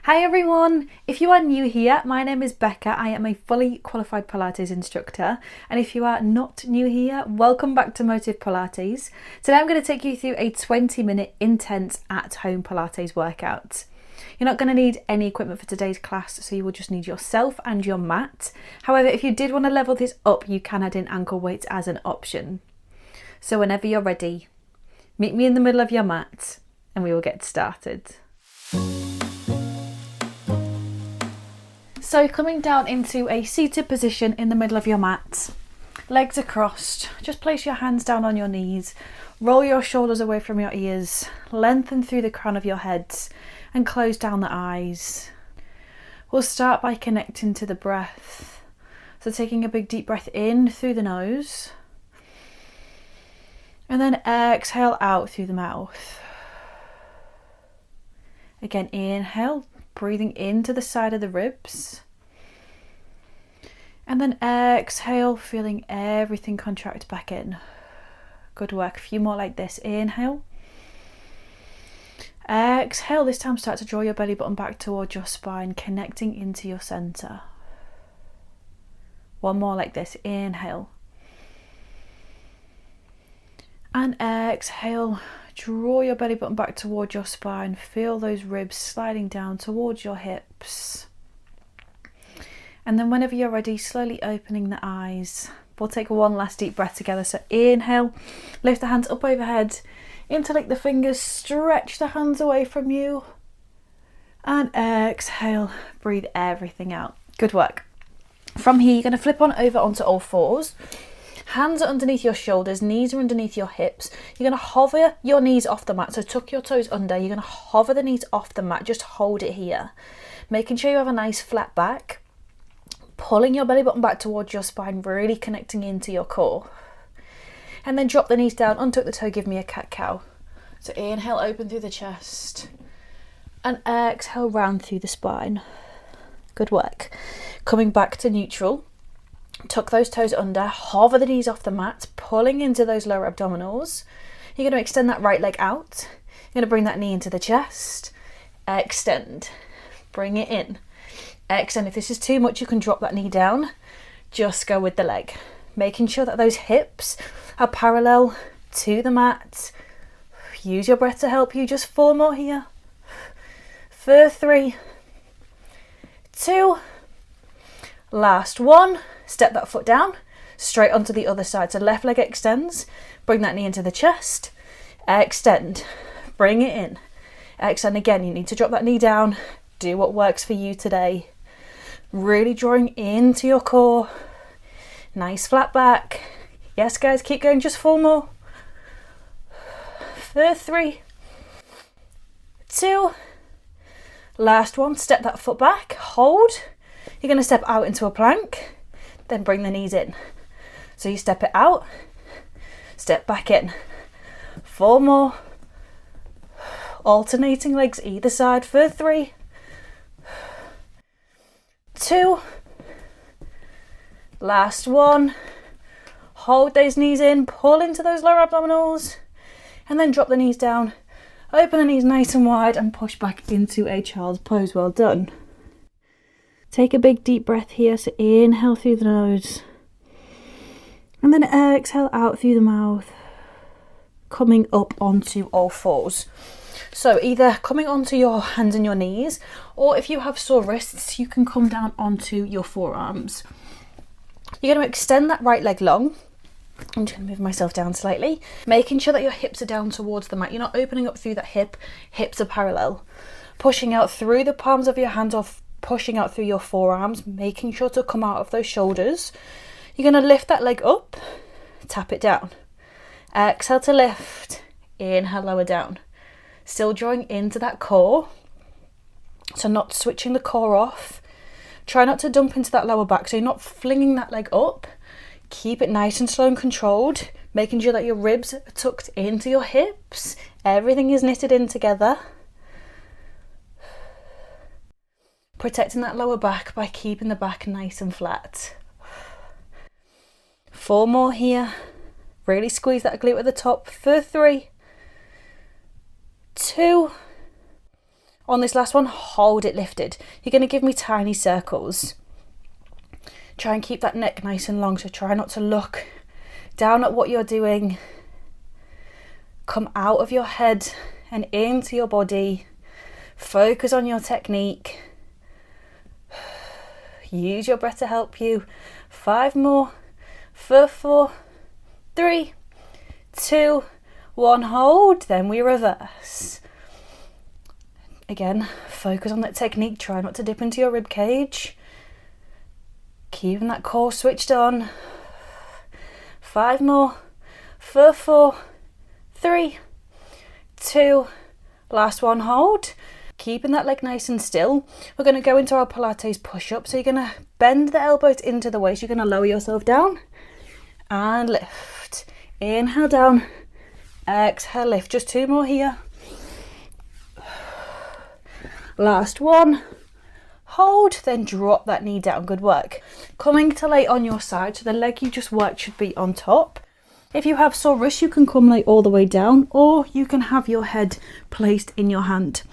Hi everyone! If you are new here, my name is Becca. I am a fully qualified Pilates instructor. And if you are not new here, welcome back to Motive Pilates. Today I'm going to take you through a 20-minute intense at-home Pilates workout. You're not going to need any equipment for today's class, so you will just need yourself and your mat. However, if you did want to level this up, you can add in ankle weights as an option. So whenever you're ready, meet me in the middle of your mat and we will get started. So coming down into a seated position in the middle of your mat, legs are crossed, just place your hands down on your knees, roll your shoulders away from your ears, lengthen through the crown of your head and close down the eyes. We'll start by connecting to the breath. So taking a big deep breath in through the nose and then exhale out through the mouth. Again, inhale, breathing into the side of the ribs. And then exhale, feeling everything contract back in. Good work. A few more like this. Inhale. Exhale. This time start to draw your belly button back towards your spine, connecting into your center. One more like this. Inhale. And exhale. Draw your belly button back towards your spine. Feel those ribs sliding down towards your hips. And then whenever you're ready, slowly opening the eyes. We'll take one last deep breath together. So inhale, lift the hands up overhead, interlake the fingers, stretch the hands away from you. And exhale, breathe everything out. Good work. From here, you're going to flip on over onto all fours. Hands are underneath your shoulders, knees are underneath your hips. You're going to hover your knees off the mat. So tuck your toes under. You're going to hover the knees off the mat. Just hold it here. Making sure you have a nice flat back. Pulling your belly button back towards your spine, really connecting into your core. And then drop the knees down, untuck the toe, give me a cat-cow. So inhale, open through the chest. And exhale, round through the spine. Good work. Coming back to neutral. Tuck those toes under, hover the knees off the mat, pulling into those lower abdominals. You're going to extend that right leg out. You're going to bring that knee into the chest. Extend. Bring it in. Extend. If this is too much, you can drop that knee down. Just go with the leg. Making sure that those hips are parallel to the mat. Use your breath to help you. Just 4 more here. For 3, 2, last 1. Step that foot down, straight onto the other side. So left leg extends, bring that knee into the chest, extend, bring it in, extend again. You need to drop that knee down, do what works for you today. Really drawing into your core, nice flat back. Yes guys, keep going, just 4 more. For 3, 2, last 1. Step that foot back, hold. You're going to step out into a plank. Then bring the knees in. So you step it out, step back in. 4 more. Alternating legs either side for 3, 2, last 1. Hold those knees in, pull into those lower abdominals, and then drop the knees down. Open the knees nice and wide and push back into a child's pose. Well done. Take a big deep breath here, so inhale through the nose and then exhale out through the mouth, coming up onto all fours. So either coming onto your hands and your knees, or if you have sore wrists, you can come down onto your forearms. You're going to extend that right leg long. I'm just going to move myself down slightly, making sure that your hips are down towards the mat. You're not opening up through that hip, hips are parallel. Pushing out through the palms of your hands off. Pushing out through your forearms, making sure to come out of those shoulders. You're going to lift that leg up, tap it down. Exhale to lift, inhale, lower down. Still drawing into that core, so not switching the core off. Try not to dump into that lower back, so you're not flinging that leg up. Keep it nice and slow and controlled, making sure that your ribs are tucked into your hips. Everything is knitted in together. Protecting that lower back by keeping the back nice and flat. 4 more here. Really squeeze that glute at the top for 3, 2, On this last one, hold it lifted. You're going to give me tiny circles. Try and keep that neck nice and long, so try not to look down at what you're doing. Come out of your head and into your body. Focus on your technique. Use your breath to help you. 5 more. 4, 3, 2, 1. Hold. Then we reverse. Again, focus on that technique. Try not to dip into your rib cage. Keeping that core switched on. 5 more. 4, 3, 2. Last one. Hold. Keeping that leg nice and still. We're going to go into our Pilates push-up. So you're going to bend the elbows into the waist. You're going to lower yourself down and lift. Inhale down. Exhale, lift. Just 2 more here. Last one. Hold, then drop that knee down. Good work. Coming to lay on your side, so the leg you just worked should be on top. If you have sore wrists, you can come lay all the way down, or you can have your head placed in your hand.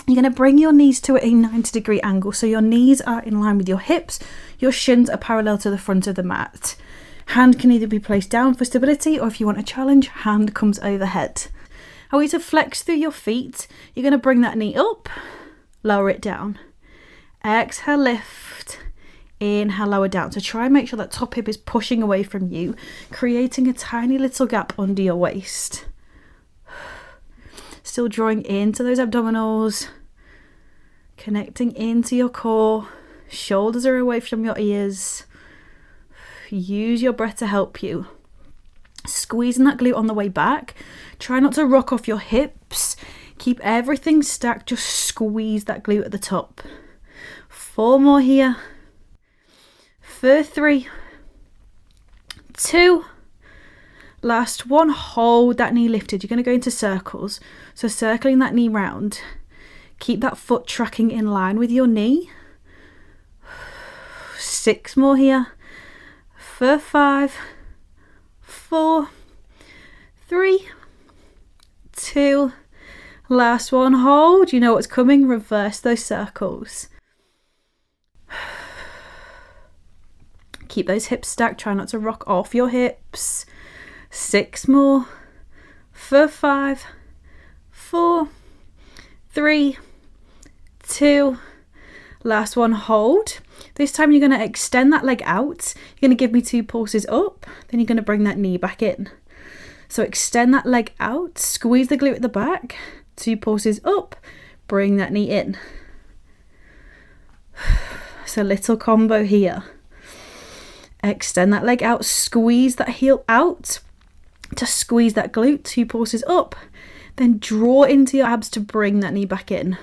You're going to bring your knees to a 90-degree angle, so your knees are in line with your hips, your shins are parallel to the front of the mat. Hand can either be placed down for stability, or if you want a challenge, hand comes overhead. I want you to flex through your feet. You're going to bring that knee up, lower it down. Exhale, lift. Inhale, lower down. So try and make sure that top hip is pushing away from you, creating a tiny little gap under your waist. Still drawing into those abdominals, connecting into your core. Shoulders are away from your ears. Use your breath to help you. Squeezing that glute on the way back. Try not to rock off your hips. Keep everything stacked. Just squeeze that glute at the top. 4 more here. 4, 3, 2. Last one. Hold that knee lifted. You're going to go into circles. So circling that knee round. Keep that foot tracking in line with your knee. 6 more here. 4, 5, 4, 3, 2. Last one. Hold. You know what's coming. Reverse those circles. Keep those hips stacked. Try not to rock off your hips. 6 more. 4, 5, 4, 3, 2. Last one. Hold. This time you're going to extend that leg out. You're going to give me 2 pulses up. Then you're going to bring that knee back in. So extend that leg out. Squeeze the glute at the back. 2 pulses up. Bring that knee in. It's a little combo here. Extend that leg out. Squeeze that heel out. To squeeze that glute. 2 pulses up. Then draw into your abs to bring that knee back in.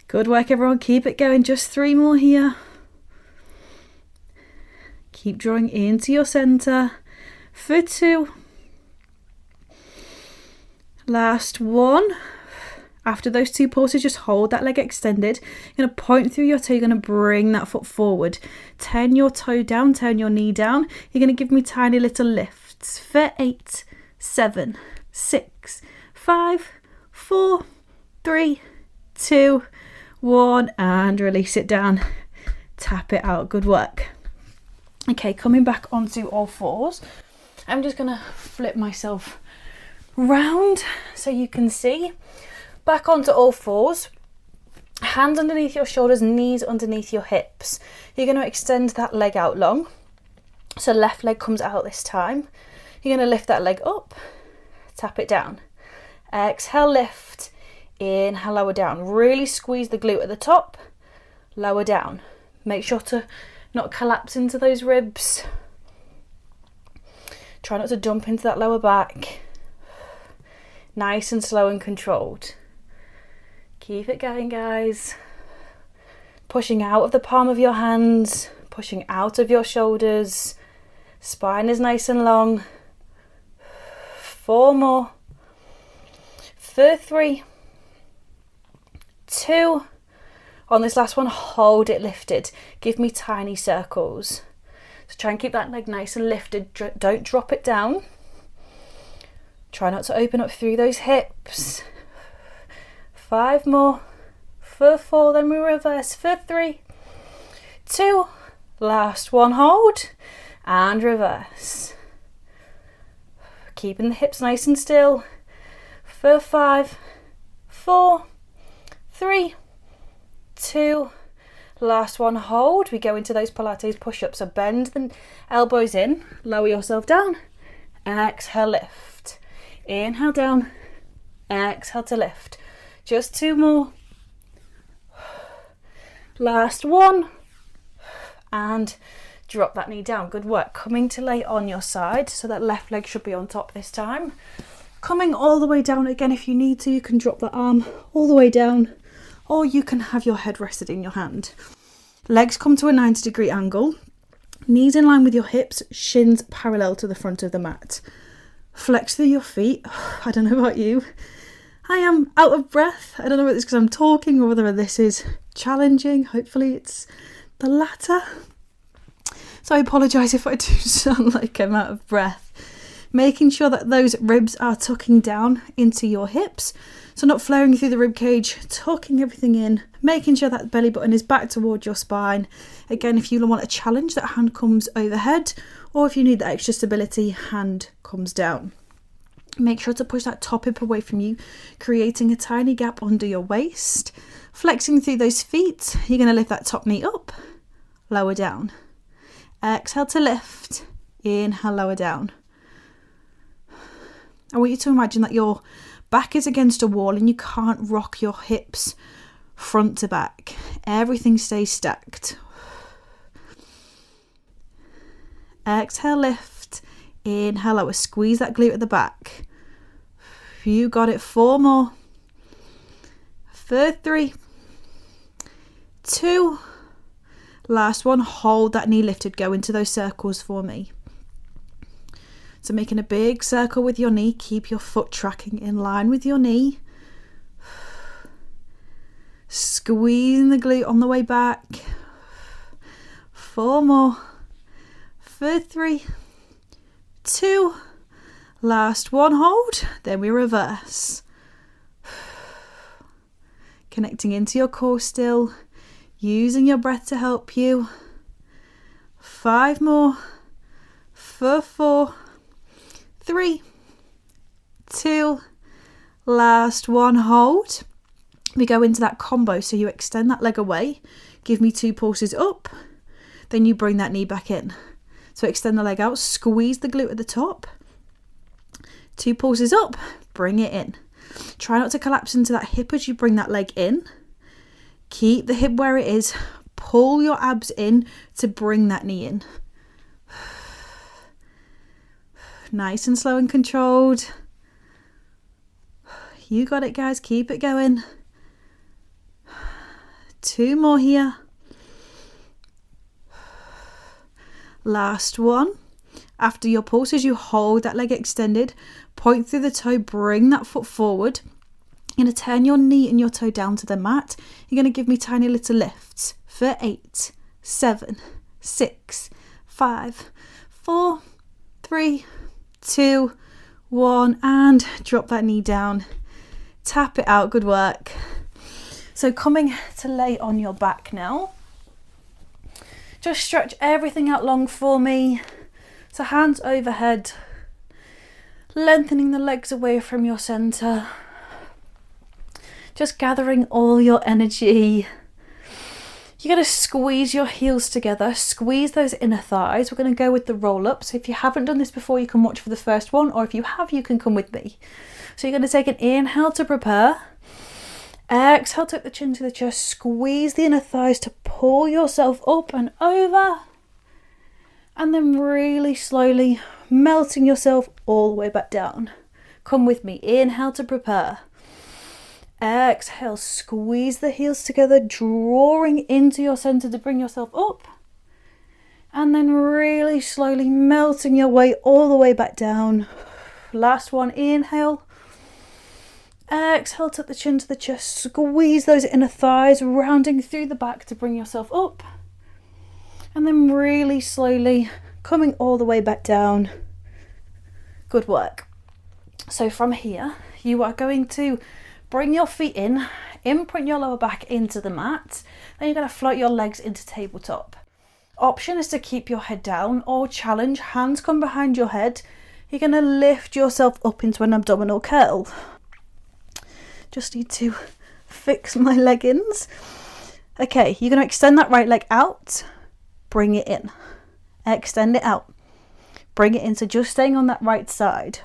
Good work, everyone. Keep it going. Just 3 more here. Keep drawing into your center. For 2. Last one. After those 2 pulses, just hold that leg extended. You're going to point through your toe. You're going to bring that foot forward. Turn your toe down. Turn your knee down. You're going to give me tiny little lifts. For 8, 7, 6, 5, 4, 3, 2, 1. And release it down. Tap it out. Good work. Okay, coming back onto all fours. I'm just going to flip myself round so you can see. Back onto all fours. Hands underneath your shoulders, knees underneath your hips. You're going to extend that leg out long. So left leg comes out this time. You're going to lift that leg up. Tap it down. Exhale, lift. Inhale, lower down. Really squeeze the glute at the top. Lower down. Make sure to not collapse into those ribs. Try not to dump into that lower back. Nice and slow and controlled. Keep it going, guys. Pushing out of the palm of your hands. Pushing out of your shoulders. Spine is nice and long. 4 more. 4, 3, 2. On this last one, hold it lifted. Give me tiny circles. So try and keep that leg nice and lifted. Don't drop it down. Try not to open up through those hips. 5 more. For 4, then we reverse for 3, 2, last one, hold, and reverse. Keeping the hips nice and still. For 5, 4, 3, 2, last one, hold. We go into those Pilates push-ups. So bend the elbows in, lower yourself down, exhale, lift. Inhale down, exhale to lift. Just 2 more. Last one, and drop that knee down. Good work. Coming to lay on your side, so that left leg should be on top this time. Coming all the way down again. If you need to, you can drop the arm all the way down, or you can have your head rested in your hand. Legs come to a 90-degree angle, knees in line with your hips, shins parallel to the front of the mat. Flex through your feet. I don't know about you, I am out of breath. I don't know whether it's because I'm talking or whether this is challenging. Hopefully it's the latter. So I apologise if I do sound like I'm out of breath. Making sure that those ribs are tucking down into your hips. So not flaring through the rib cage, tucking everything in, making sure that the belly button is back towards your spine. Again, if you want a challenge, that hand comes overhead, or if you need that extra stability, hand comes down. Make sure to push that top hip away from you, creating a tiny gap under your waist. Flexing through those feet, you're going to lift that top knee up, lower down. Exhale to lift, inhale, lower down. I want you to imagine that your back is against a wall and you can't rock your hips front to back. Everything stays stacked. Exhale, lift. Inhale, lower. Squeeze that glute at the back. You got it. 4 more. For 3, 2, last one. Hold that knee lifted. Go into those circles for me. So making a big circle with your knee. Keep your foot tracking in line with your knee. Squeezing the glute on the way back. 4 more. For 3, 2, last one, hold, then we reverse. Connecting into your core still, using your breath to help you. 5 more. For 4, 3, 2, last one, hold. We go into that combo, so you extend that leg away, give me 2 pulses up, then you bring that knee back in. So extend the leg out, squeeze the glute at the top, 2 pulses up, bring it in. Try not to collapse into that hip as you bring that leg in. Keep the hip where it is, pull your abs in to bring that knee in. Nice and slow and controlled. You got it, guys, keep it going. 2 more here. Last one. After your pulses, you hold that leg extended, point through the toe, bring that foot forward. You're going to turn your knee and your toe down to the mat. You're going to give me tiny little lifts for 8, 7, 6, 5, 4, 3, 2, 1, and drop that knee down. Tap it out, good work. So coming to lay on your back now. Just stretch everything out long for me. So hands overhead, lengthening the legs away from your centre. Just gathering all your energy. You're going to squeeze your heels together, squeeze those inner thighs. We're going to go with the roll up. So if you haven't done this before, you can watch for the first one, or if you have, you can come with me. So you're going to take an inhale to prepare. Exhale, tuck the chin to the chest, squeeze the inner thighs to pull yourself up and over, and then really slowly melting yourself all the way back down. Come with me, inhale to prepare. Exhale, squeeze the heels together, drawing into your centre to bring yourself up, and then really slowly melting your way all the way back down. Last one, inhale. Exhale, tuck the chin to the chest, squeeze those inner thighs, rounding through the back to bring yourself up, and then really slowly coming all the way back down. Good work. So from here, you are going to bring your feet in, imprint your lower back into the mat, then you're going to float your legs into tabletop. Option is to keep your head down, or challenge, hands come behind your head. You're going to lift yourself up into an abdominal curl. Just need to fix my leggings. Okay, you're going to extend that right leg out, bring it in, extend it out, bring it in. So just staying on that right side,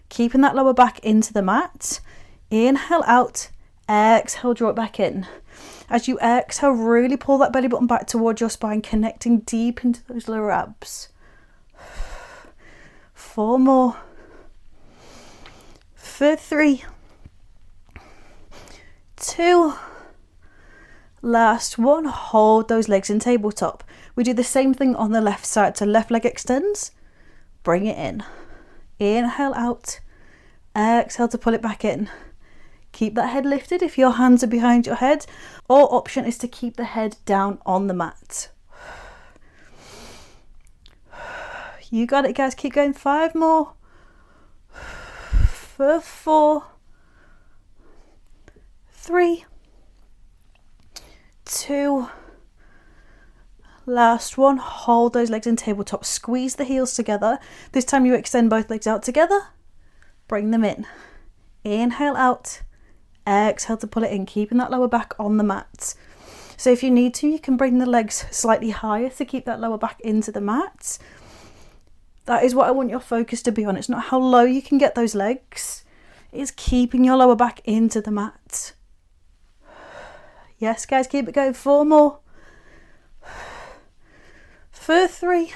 keeping that lower back into the mat. Inhale out, exhale, draw it back in. As you exhale, really pull that belly button back towards your spine, connecting deep into those lower abs. 4 more. For 3, 2, last one. Hold those legs in tabletop. We do the same thing on the left side. So left leg extends, bring it in. Inhale out, exhale to pull it back in. Keep that head lifted if your hands are behind your head, or option is to keep the head down on the mat. You got it, guys. Keep going. 5 more. For 4, 3, 2, last one. Hold those legs in tabletop. Squeeze the heels together. This time you extend both legs out together. Bring them in. Inhale out. Exhale to pull it in, keeping that lower back on the mat. So if you need to, you can bring the legs slightly higher to keep that lower back into the mat. That is what I want your focus to be on. It's not how low you can get those legs. It's keeping your lower back into the mat. Yes, guys, keep it going. 4 more. For 3,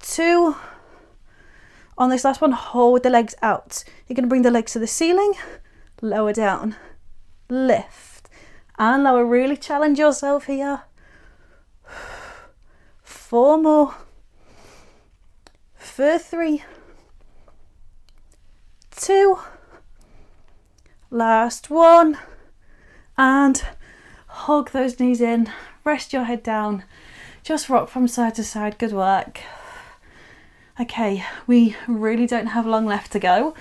2, on this last one, hold the legs out. You're going to bring the legs to the ceiling, lower down, lift, and lower. Really challenge yourself here. 4 more. For 3, 2, last one, and hug those knees in. Rest your head down. Just rock from side to side. Good work. Okay, we really don't have long left to go.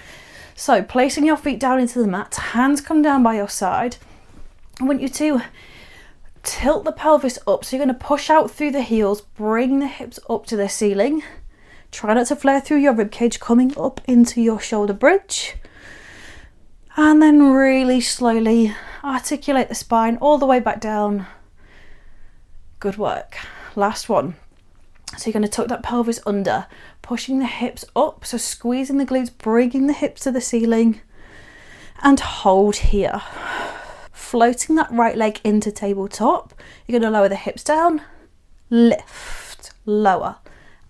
So placing your feet down into the mat, hands come down by your side. I want you to tilt the pelvis up. So you're going to push out through the heels, bring the hips up to the ceiling. Try not to flare through your ribcage, coming up into your shoulder bridge. And then really slowly articulate the spine all the way back down. Good work. Last one. So you're going to tuck that pelvis under, pushing the hips up, so squeezing the glutes, bringing the hips to the ceiling, and hold here. Floating that right leg into tabletop, you're going to lower the hips down, lift, lower,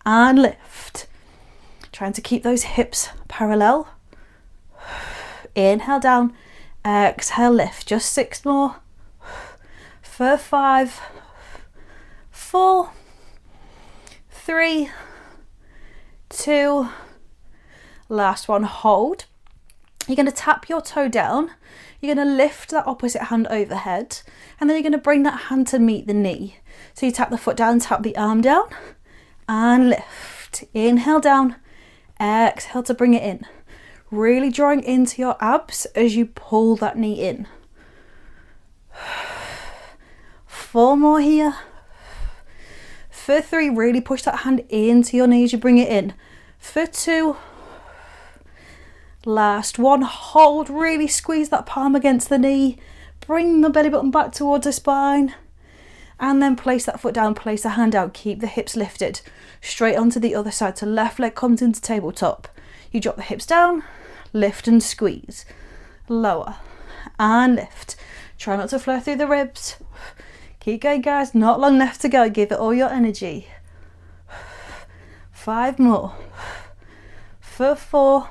and lift. Trying to keep those hips parallel. Inhale down, exhale lift. Just 6 more. For 5, 4, 3, 2, last one. Hold. You're going to tap your toe down. You're going to lift that opposite hand overhead, and then you're going to bring that hand to meet the knee. So you tap the foot down, tap the arm down, and lift. Inhale down, exhale to bring it in. Really drawing into your abs as you pull that knee in. 4 more here. For 3, really push that hand into your knees, you bring it in. For 2, last one. Hold, really squeeze that palm against the knee, bring the belly button back towards the spine, and then place that foot down, place the hand out, keep the hips lifted, straight onto the other side. So left leg comes into tabletop, you drop the hips down, lift and squeeze, lower and lift. Try not to flare through the ribs. Keep going, guys, not long left to go. Give it all your energy. 5 more. For 4,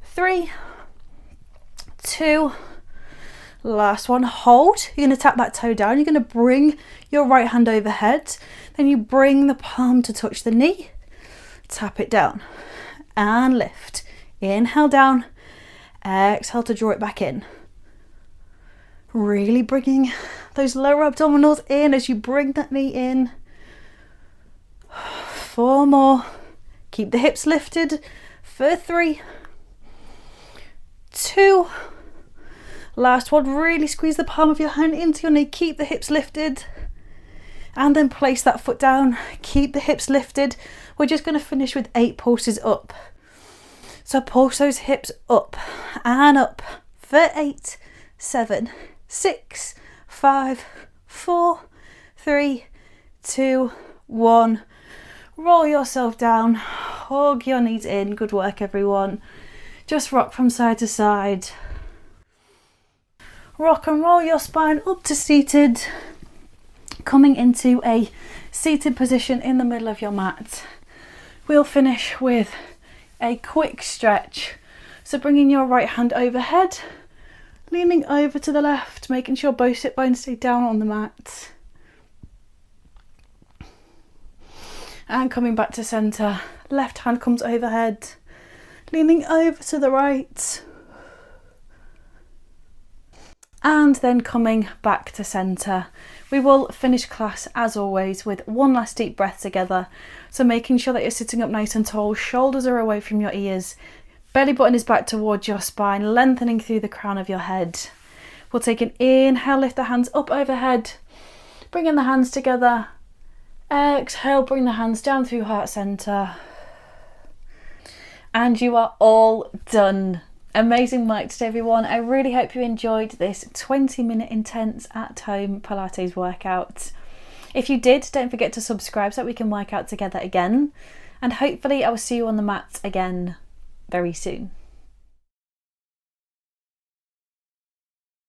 3, 2, last one. Hold. You're going to tap that toe down. You're going to bring your right hand overhead. Then you bring the palm to touch the knee. Tap it down and lift. Inhale down. Exhale to draw it back in. Really bringing those lower abdominals in as you bring that knee in. 4 more. Keep the hips lifted for 3, 2, last one. Really squeeze the palm of your hand into your knee. Keep the hips lifted. And then place that foot down. Keep the hips lifted. We're just going to finish with 8 pulses up. So pulse those hips up and up for 8, 7, 6, 5, 4, 3, 2, 1. Roll yourself down. Hug your knees in. Good work, everyone. Just rock from side to side. Rock and roll your spine up to seated. Coming into a seated position in the middle of your mat. We'll finish with a quick stretch. So bringing your right hand overhead, leaning over to the left, making sure both sit bones stay down on the mat. And coming back to centre, left hand comes overhead, leaning over to the right. And then coming back to centre. We will finish class as always with one last deep breath together. So making sure that you're sitting up nice and tall, shoulders are away from your ears, belly button is back towards your spine, lengthening through the crown of your head. We'll take an inhale, lift the hands up overhead, bringing the hands together. Exhale, bring the hands down through heart centre. And you are all done. Amazing work today, everyone. I really hope you enjoyed this 20-minute intense at-home Pilates workout. If you did, don't forget to subscribe so that we can work out together again. And hopefully I will see you on the mats again very soon.